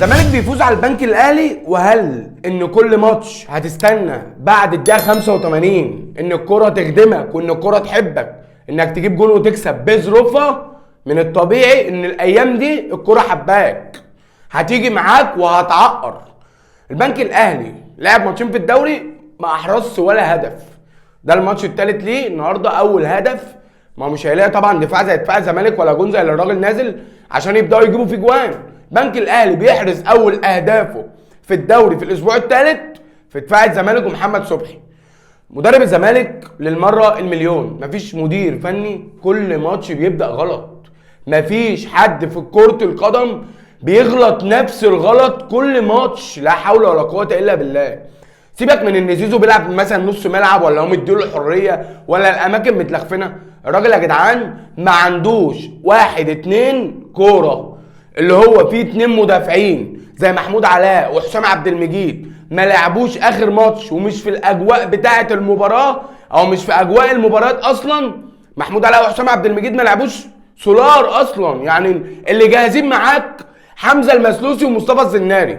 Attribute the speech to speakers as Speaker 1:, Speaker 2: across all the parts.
Speaker 1: الزمالك بيفوز على البنك الاهلي، وهل ان كل ماتش هتستنى بعد الدقيقه 85 ان الكره تخدمك وان الكره تحبك انك تجيب جون وتكسب بظروفها؟ من الطبيعي ان الايام دي الكره حباك، هتيجي معاك وهتعقر. البنك الاهلي لعب ماتشين في الدوري ما احرزش ولا هدف، ده الماتش الثالث ليه النهارده. اول هدف ما مش هيلاقي طبعا دفاع زي دفاع الزمالك ولا جون زي اللي الراجل نازل عشان يبداوا يجيبوا فيه جوان. بنك الاهلي بيحرز اول اهدافه في الدوري في الاسبوع الثالث في دفاع الزمالك ومحمد صبحي. مدرب الزمالك للمره المليون، مفيش مدير فني كل ماتش بيبدا غلط، مفيش حد في كرة القدم بيغلط نفس الغلط كل ماتش، لا حول ولا قوه الا بالله. سيبك من ان زيزو بيلعب مثلا نص ملعب ولا هو مديله الحريه ولا الاماكن متلخفنه، الراجل يا جدعان ما عندوش واحد اتنين كوره، اللي هو فيه اتنين مدافعين زي محمود علاء وحسام عبد المجيد ما لعبوش اخر ماتش ومش في الاجواء بتاعه المباراه او مش في اجواء المباريات اصلا. محمود علاء وحسام عبد المجيد ما لعبوش سولار اصلا، يعني اللي جاهزين معاك حمزه المسلوسي ومصطفى الزناري.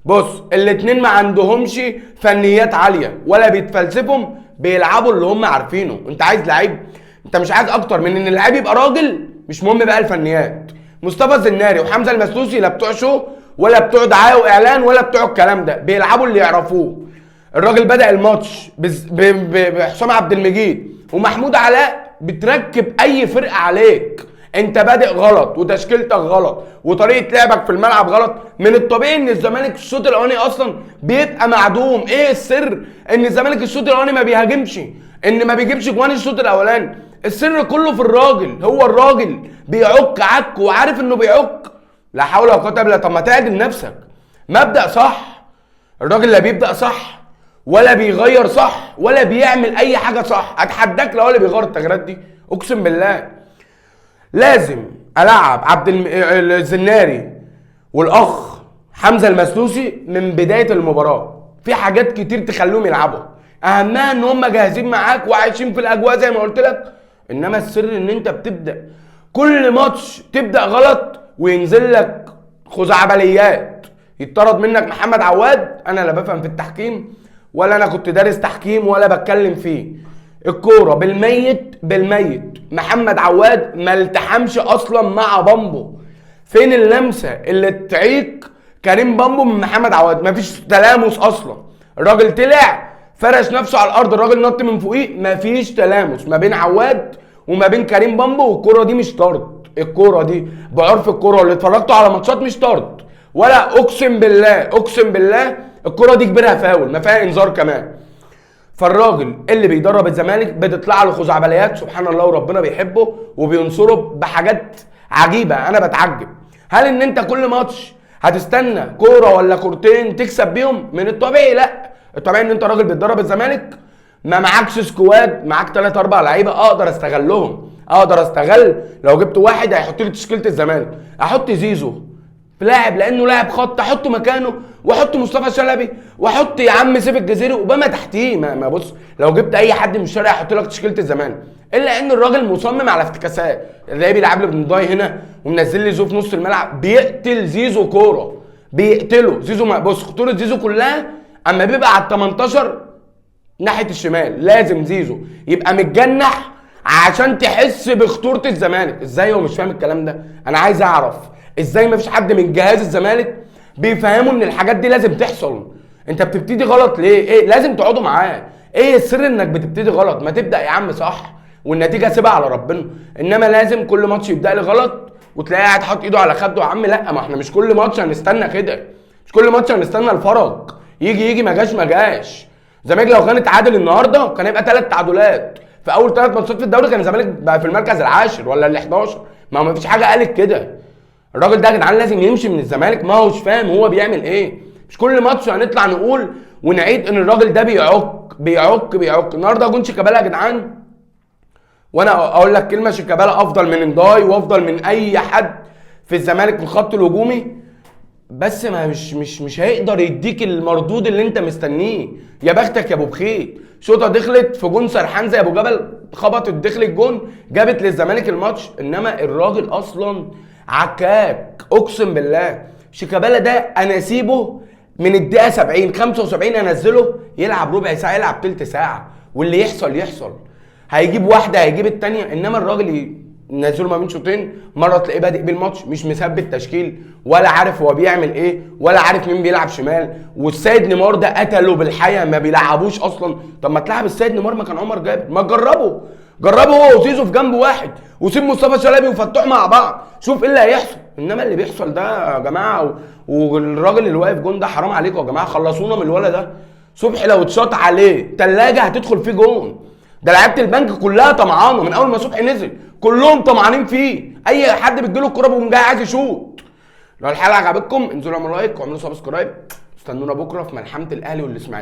Speaker 1: بص الاتنين ما عندهمش فنيات عاليه ولا بيتفلسفهم، بيلعبوا اللي هم عارفينه. انت عايز لعيب، انت مش عايز اكتر من ان اللعيب يبقى راجل، مش مهم بقى الفنيات. مصطفى الزناري وحمزه المسلوسي لا بتوع شو ولا بتوع دعايه واعلان ولا بتوع الكلام ده، بيلعبوا اللي يعرفوه. الراجل بدأ الماتش بحسام عبد المجيد ومحمود علاء، بتركب اي فرقه عليك. انت بادئ غلط وتشكيلتك غلط وطريقه لعبك في الملعب غلط. من الطبيعي ان الزمالك الشوط الاولاني اصلا بيبقى معدوم. ايه السر ان الزمالك الشوط الاولاني ما بيهاجمش، ان ما بيجيبش جوان الشوط الاولاني؟ السر كله في الراجل، هو الراجل بيعك عك وعارف انه بيعك. لا حول ولا قوه الا بالله. طب ما تعدل نفسك، مبدأ صح. الراجل لا بيبدأ صح ولا بيغير صح ولا بيعمل اي حاجه صح. اتحداك لو اللي بيغير التغييرات دي اقسم بالله. لازم العب الزناري والاخ حمزه المسلوسي من بدايه المباراه. في حاجات كتير تخليهم يلعبوا، اهمها ان هم جاهزين معاك وعايشين في الاجواء زي ما قلت لك. انما السر ان انت بتبدا كل ماتش تبدا غلط وينزل لك خزعبليات، يطرد منك محمد عواد. انا لا بفهم في التحكيم ولا انا كنت دارس تحكيم ولا بتكلم فيه. الكوره بالميت بالميت، محمد عواد ما التحمش اصلا مع بامبو. فين اللمسه اللي تعيق كريم بامبو من محمد عواد؟ مفيش تلامس اصلا. الراجل طلع فرش نفسه على الارض، الراجل نط من فوقيه، مفيش تلامس ما بين عواد وما بين كريم بامبو. والكوره دي مش طرد، الكوره دي بعرف الكوره اللي اتفرجتوا على ماتشات مش طرد ولا. اقسم بالله اقسم بالله الكوره دي كبيرها فاول، ما فيها انذار كمان. فالراجل اللي بيدرب الزمالك بتطلع له خزعبليات، سبحان الله، وربنا بيحبه وبينصره بحاجات عجيبه. انا بتعجب، هل ان انت كل ماتش هتستنى كوره ولا كورتين تكسب بيهم؟ من الطبيعي لا. الطبيعي ان انت راجل بتدرب الزمالك ما معكش سكواد، معاك 3 4 لعيبه اقدر استغلهم. اقدر استغل لو جبت واحد هيحط لي تشكيله الزمالك، احط زيزو لاعب لانه لاعب خط، احطه مكانه، واحط مصطفى شلبي، واحط يا عم سيف الجزيري وبما تحتيه. ما بص، لو جبت اي حد من الشارع هيحط لك تشكيله الزمالك. الا ان الراجل مصمم على افتكاسات. اللي بيلعب لي بن ضاي هنا ومنزل لي زيزو في نص الملعب، بيقتل زيزو كوره، بيقتله زيزو. ما بص، خطوره زيزو كلها اما بيبقى على ال 18 ناحيه الشمال، لازم زيزو يبقى متجنح عشان تحس بخطوره الزمالك. ازاي هو مش فاهم الكلام ده؟ انا عايز اعرف ازاي مفيش حد من جهاز الزمالك بيفهموا ان الحاجات دي لازم تحصل. انت بتبتدي غلط ليه؟ ايه لازم تقعدوا معاه؟ ايه السر انك بتبتدي غلط؟ ما تبدا يا عم صح والنتيجه سيبها على ربنا. انما لازم كل ماتش يبدا لي غلط وتلاقيه قاعد حاطط ايده على خده. يا عم لا، ما احنا مش كل ماتش هنستنى كده، مش كل ماتش هنستنى الفرج يجي ما جاش ما جاش. الزمالك لو كان اتعادل النهارده كان يبقى 3 تعادلات في اول 3 ماتشات في الدوري، كان الزمالك بقى في المركز العاشر ولا ال 11. ما فيش حاجه قالت كده. الراجل ده يا جدعان لازم يمشي من الزمالك، ما هوش فاهم هو بيعمل ايه. مش كل ماتش هنطلع نقول ونعيد ان الراجل ده بيعك. النهارده جون شيكابالا يا جدعان، وانا اقول لك كلمه، شيكابالا افضل من انداي وافضل من اي حد في الزمالك في الخط الهجومي، بس ما مش هيقدر يديك المردود اللي انت مستنيه. يا بختك يا ابو بخيت، شوطه دخلت في جون سرحان زي ابو جبل، خبطت دخلت جون جابت للزمالك الماتش. انما الراجل اصلا عكاك اقسم بالله. شيكابالا ده انا اسيبه من الدقيقه 70 75 انزله يلعب ربع ساعه، يلعب تلت ساعه، واللي يحصل يحصل. هيجيب واحده هيجيب الثانيه، انما الراجل ينزله ما بين شوطين، مره تلاقيه بادئ بيه الماتش مش مثبت تشكيل ولا عارف هو بيعمل ايه ولا عارف مين بيلعب شمال. والسيد نيمار ده قتله بالحياه، ما بيلعبوش اصلا. طب ما تلعب السيد نيمار مكان عمر جابر، ما تجربه، جربه هو وزيزو في جنب واحد، وسيب مصطفى شلبي وفتوح مع بعض، شوف ايه اللي هيحصل. انما اللي بيحصل ده يا جماعه، والراجل اللي واقف جون ده حرام عليكم يا جماعه، خلصونا من الولد ده. صبحي لو اتشاط عليه تلاجه هتدخل فيه جون. ده لعيبه البنك كلها طمعانه من اول ما صبحي نزل، كلهم طمعانين فيه. اي حد بتجيله الكوره بيقوم جاي عايز يشوط. لو الحلقه عجبتكم انزلوا اعملوا لايك واعملوا سبسكرايب، استنونا بكره في ملحمه الاهلي والاسماعيلي.